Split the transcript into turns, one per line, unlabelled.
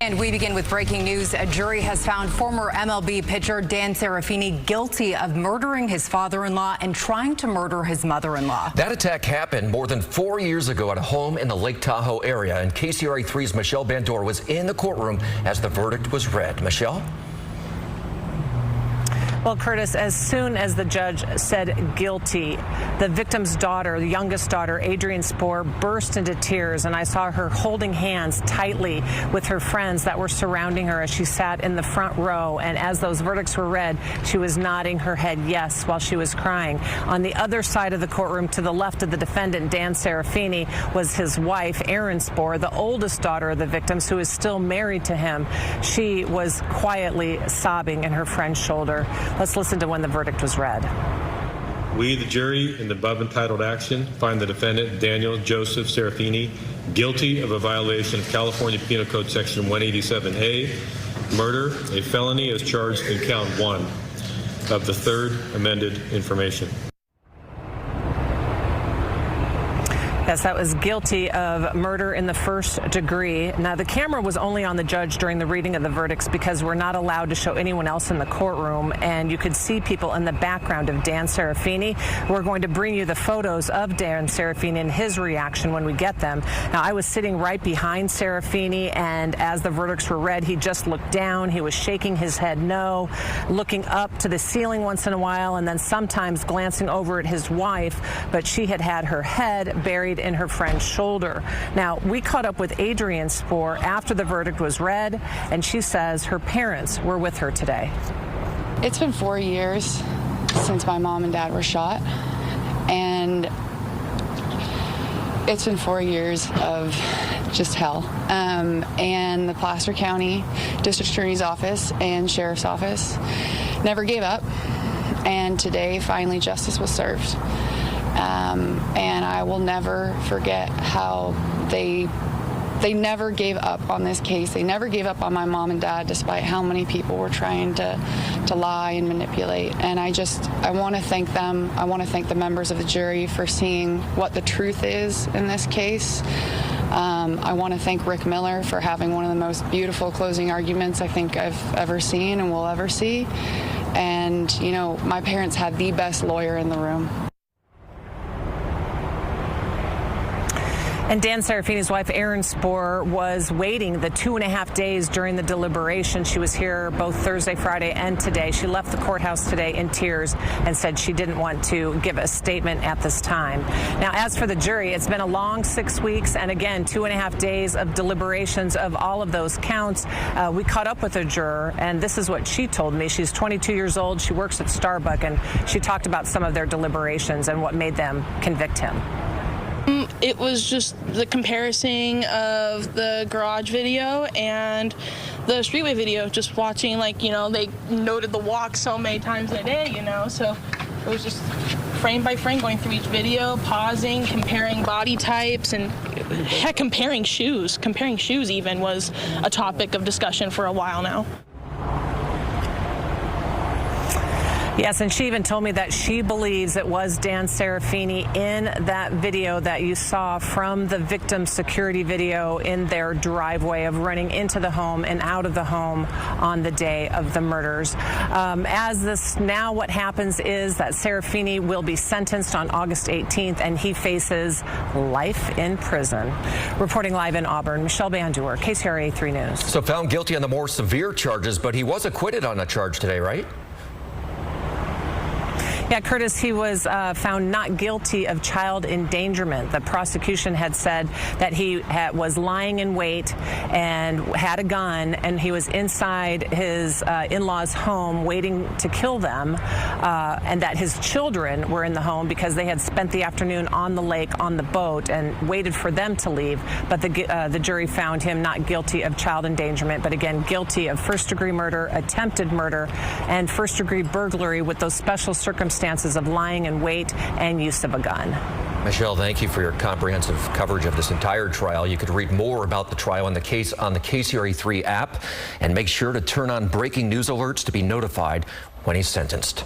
And we begin with breaking news. A jury has found former MLB pitcher Dan Serafini guilty of murdering his father-in-law and trying to murder his mother-in-law.
That attack happened more than 4 years ago at a home in the Lake Tahoe area, and KCRA 3's Michelle Bandor was in the courtroom as the verdict was read. Michelle?
Well, Curtis, as soon as the judge said guilty, the victim's daughter, the youngest daughter, Adrienne Spohr, burst into tears, and I saw her holding hands tightly with her friends that were surrounding her as she sat in the front row. And as those verdicts were read, she was nodding her head yes while she was crying. On the other side of the courtroom, to the left of the defendant, Dan Serafini, was his wife, Erin Spohr, the oldest daughter of the victims, who is still married to him. She was quietly sobbing in her friend's shoulder. Let's listen to when the verdict was read.
We, the jury, in the above entitled action, find the defendant, Daniel Joseph Serafini, guilty of a violation of California Penal Code Section 187A, murder, a felony as charged in count 1 of the third amended information.
Yes, that was guilty of murder in the first degree. Now, the camera was only on the judge during the reading of the verdicts because we're not allowed to show anyone else in the courtroom, and you could see people in the background of Dan Serafini. We're going to bring you the photos of Dan Serafini and his reaction when we get them. Now, I was sitting right behind Serafini, and as the verdicts were read, he just looked down. He was shaking his head no, looking up to the ceiling once in a while, and then sometimes glancing over at his wife, but she had had her head buried in her friend's shoulder. Now, we caught up with Adrienne Spohr after the verdict was read, and she says her parents were with her today.
It's been 4 years since my mom and dad were shot, and it's been 4 years of just hell. And the Placer County District Attorney's Office and Sheriff's Office never gave up, and today finally justice was served. And I will never forget how they never gave up on this case. They never gave up on my mom and dad, despite how many people were trying to lie and manipulate. And I want to thank them. I want to thank the members of the jury for seeing what the truth is in this case. I want to thank Rick Miller for having one of the most beautiful closing arguments I think I've ever seen and will ever see. And, you know, my parents had the best lawyer in the room.
And Dan Serafini's wife, Erin Spohr, was waiting the 2.5 days during the deliberation. She was here both Thursday, Friday, and today. She left the courthouse today in tears and said she didn't want to give a statement at this time. Now, as for the jury, it's been a long 6 weeks, and again, 2.5 days of deliberations of all of those counts. We caught up with a juror, and this is what she told me. She's 22 years old. She works at Starbucks, and she talked about some of their deliberations and what made them convict him.
It was just the comparison of the garage video and the streetway video, just watching, like, you know, they noted the walk so many times in a day, you know, so it was just frame by frame going through each video, pausing, comparing body types, and heck, comparing shoes. Comparing shoes even was a topic of discussion for a while now.
Yes, and she even told me that she believes it was Dan Serafini in that video that you saw from the victim's security video in their driveway of running into the home and out of the home on the day of the murders. Now what happens is that Serafini will be sentenced on August 18th, and he faces life in prison. Reporting live in Auburn, Michelle Bandor, KCRA 3 News.
So found guilty on the more severe charges, but he was acquitted on a charge today, right?
Yeah, Curtis, he was found not guilty of child endangerment. The prosecution had said that he was lying in wait and had a gun, and he was inside his in-laws' home waiting to kill them, and that his children were in the home because they had spent the afternoon on the lake on the boat and waited for them to leave. But the jury found him not guilty of child endangerment, but again, guilty of first-degree murder, attempted murder, and first-degree burglary with those special circumstances of lying in wait and use of a gun.
Michelle, thank you for your comprehensive coverage of this entire trial. You could read more about the trial and the case on the KCRA 3 app, and make sure to turn on breaking news alerts to be notified when he's sentenced.